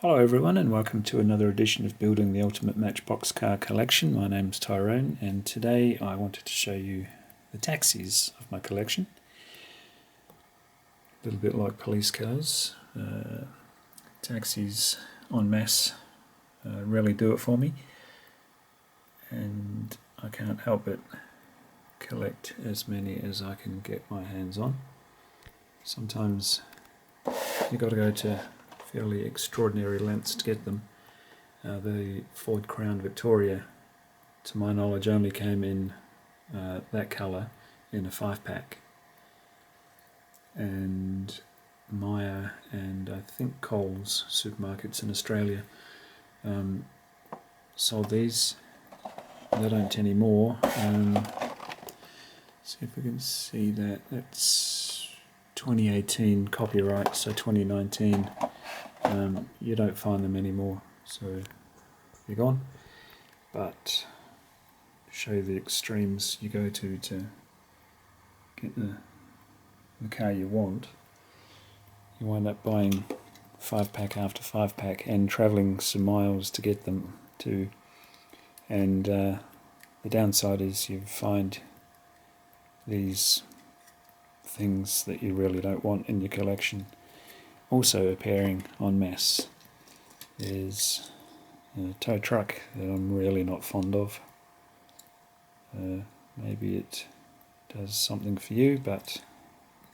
Hello everyone and welcome to another edition of Building the Ultimate Matchbox Car Collection. My name's Tyrone and today I wanted to show you the taxis of my collection. A little bit like police cars. Taxis en masse really do it for me, and I can't help but collect as many as I can get my hands on. Sometimes you've got to go to fairly extraordinary lengths to get them. The Ford Crown Victoria, to my knowledge, only came in that colour in a 5-pack. And Myer and I think Coles supermarkets in Australia sold these. They don't anymore. See if we can see that. That's 2018 copyright, so 2019. You don't find them anymore, so they're gone. But to show you the extremes you go to get the car you want, you wind up buying 5-pack after 5-pack and travelling some miles to get them too. And the downside is you find these things that you really don't want in your collection. Also appearing en masse is a tow truck that I'm really not fond of. Maybe it does something for you, but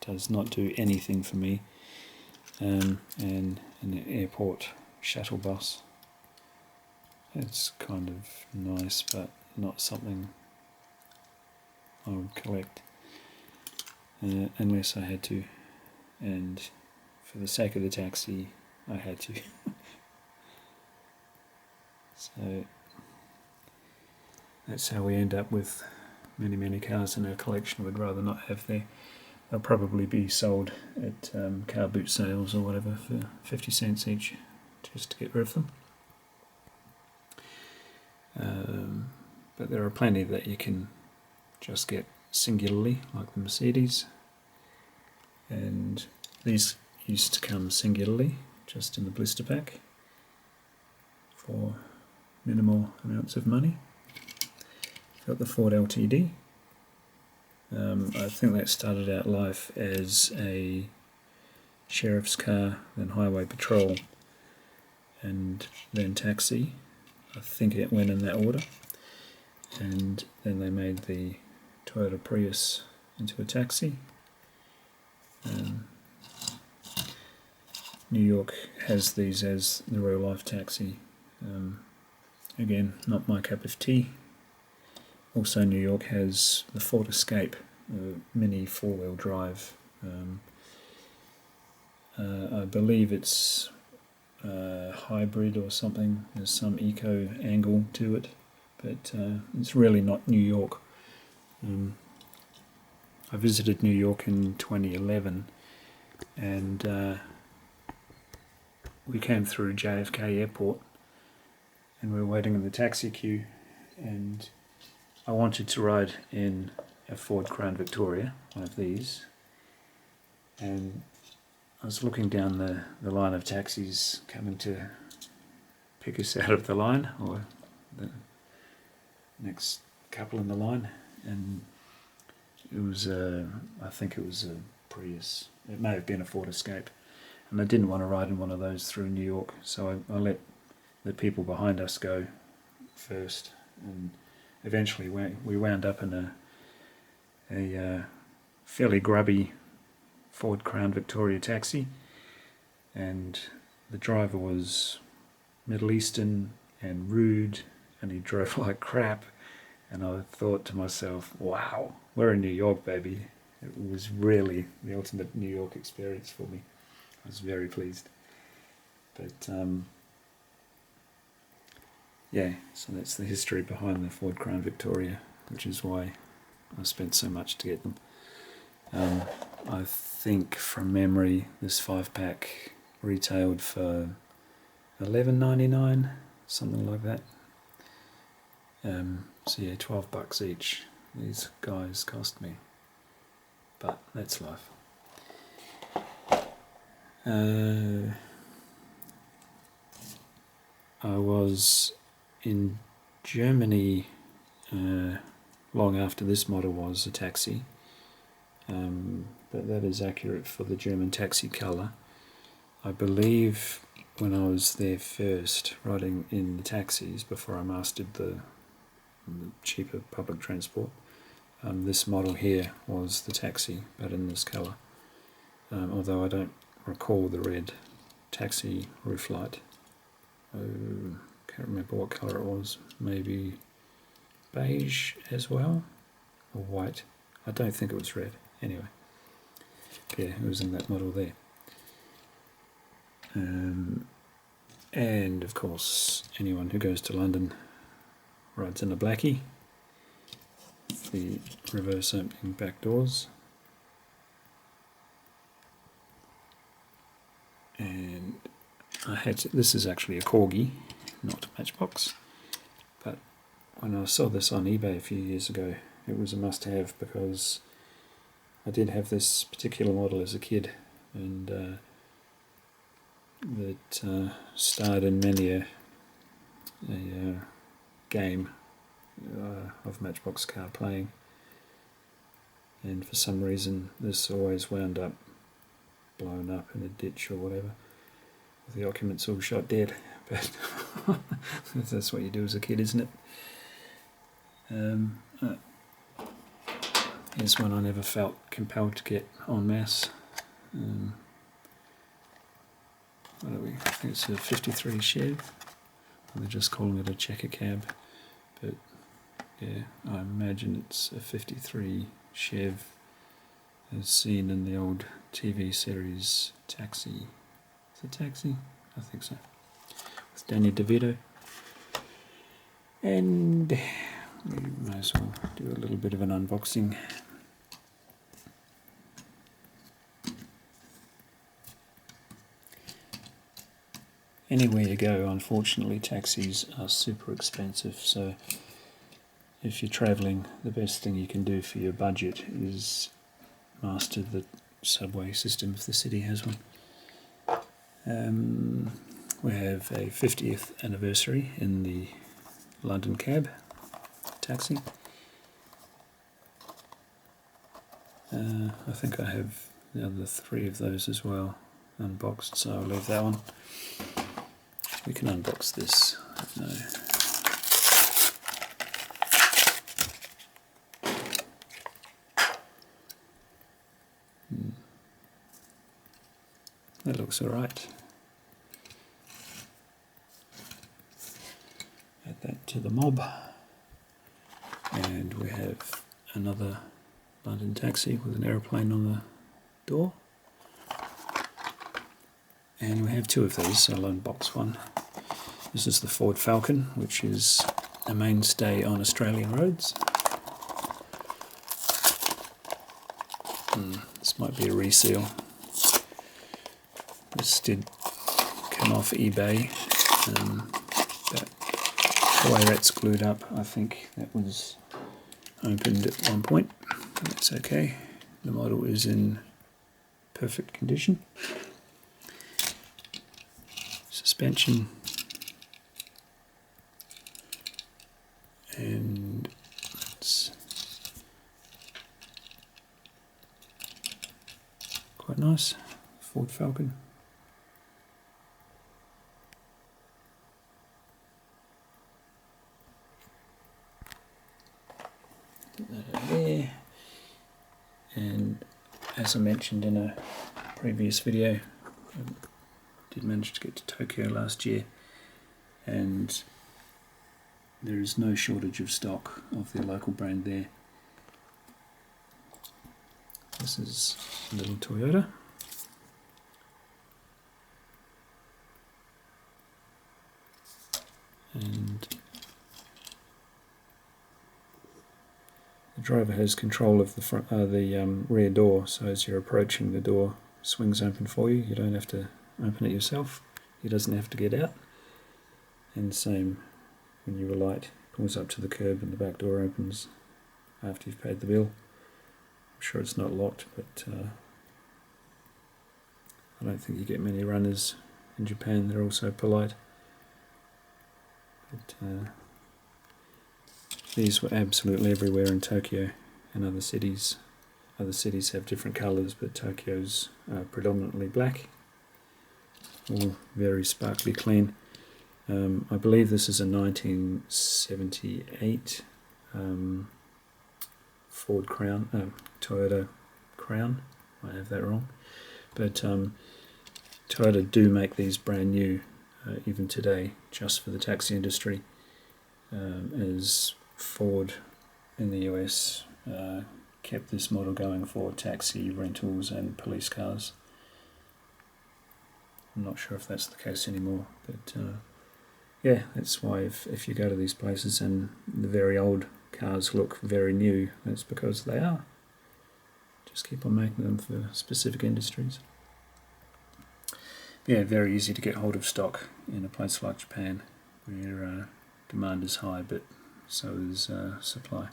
does not do anything for me. And an airport shuttle bus. It's kind of nice, but not something I would collect unless I had to, and for the sake of the taxi I had to. So that's how we end up with many cars in our collection we'd rather not have there. They'll probably be sold at car boot sales or whatever for 50 cents each, just to get rid of them. But there are plenty that you can just get singularly, like the Mercedes, and these used to come singularly, just in the blister pack, for minimal amounts of money. Got the Ford LTD. I think that started out life as a sheriff's car, then highway patrol, and then taxi. I think it went in that order. And then they made the Toyota Prius into a taxi. New York has these as the real life taxi. Again, not my cup of tea. Also, New York has the Ford Escape, a mini 4-wheel drive. I believe it's hybrid or something. There's some eco angle to it, but it's really not New York. I visited New York in 2011, and we came through JFK Airport, and we were waiting in the taxi queue, and I wanted to ride in a Ford Crown Victoria, one of these, and I was looking down the line of taxis coming to pick us out of the line, or the next couple in the line, and it was I think it was a Prius. It may have been a Ford Escape, and I didn't want to ride in one of those through New York, so I let the people behind us go first, and eventually we wound up in a fairly grubby Ford Crown Victoria taxi, and the driver was Middle Eastern and rude, and he drove like crap, and I thought to myself, wow, we're in New York, baby. It was really the ultimate New York experience for me. I was very pleased. But yeah, so that's the history behind the Ford Crown Victoria, which is why I spent so much to get them. I think from memory this 5-pack retailed for $11.99, something like that. So yeah, $12 each these guys cost me, but that's life. I was in Germany long after this model was a taxi, but that is accurate for the German taxi colour. I believe when I was there first, riding in the taxis before I mastered the cheaper public transport, this model here was the taxi, but in this colour. Although I don't recall the red taxi roof light. Can't remember what colour it was. Maybe beige as well, or white. I don't think it was red. Anyway, yeah, it was in that model there. And of course, anyone who goes to London rides in a Blackie. The reverse opening back doors. And this is actually a Corgi, not a Matchbox, but when I saw this on eBay a few years ago, it was a must-have because I did have this particular model as a kid, and that starred in many a game of Matchbox car playing, and for some reason this always wound up blown up in a ditch or whatever, with the occupants all shot dead. But that's what you do as a kid, isn't it? Here's one I never felt compelled to get en masse. What are we? I think it's a 53 Chev. They're just calling it a checker cab, but yeah, I imagine it's a 53 Chev as seen in the old TV series Taxi. Is it Taxi? I think so. With Danny DeVito. And we might as well do a little bit of an unboxing. Anywhere you go, unfortunately, taxis are super expensive, so if you're travelling, the best thing you can do for your budget is master the subway system if the city has one. We have a 50th anniversary in the London cab taxi. I think I have the other 3 of those as well unboxed, so I'll leave that one. We can unbox this. No. That looks alright. Add that to the mob. And we have another London taxi with an aeroplane on the door. And we have 2 of these, so I'll unbox one. This is the Ford Falcon, which is a mainstay on Australian roads. This might be a reseal. This did come off eBay, but the way that's glued up, I think that was opened at one point. But that's okay. The model is in perfect condition. Suspension, and it's quite nice. Ford Falcon. Put that over there. And as I mentioned in a previous video, I did manage to get to Tokyo last year, and there is no shortage of stock of their local brand there. This is a little Toyota. And the driver has control of the rear door, so as you're approaching, the door swings open for you. You don't have to open it yourself. He doesn't have to get out. And same when you alight, pulls up to the curb and the back door opens after you've paid the bill. I'm sure it's not locked, but I don't think you get many runners in Japan. They're also polite. But these were absolutely everywhere in Tokyo and other cities. Other cities have different colours, but Tokyo's predominantly black, all very sparkly clean. I believe this is a 1978 Ford Crown, Toyota Crown. I have that wrong, but Toyota do make these brand new even today, just for the taxi industry, as Ford in the US kept this model going for taxi rentals and police cars. I'm not sure if that's the case anymore, but yeah, that's why if you go to these places and the very old cars look very new, that's because they are. Just keep on making them for specific industries. Yeah, very easy to get hold of stock in a place like Japan, where demand is high, but so is supply.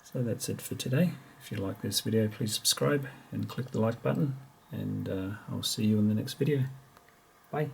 So that's it for today. If you like this video, please subscribe and click the like button, and I'll see you in the next video. Bye.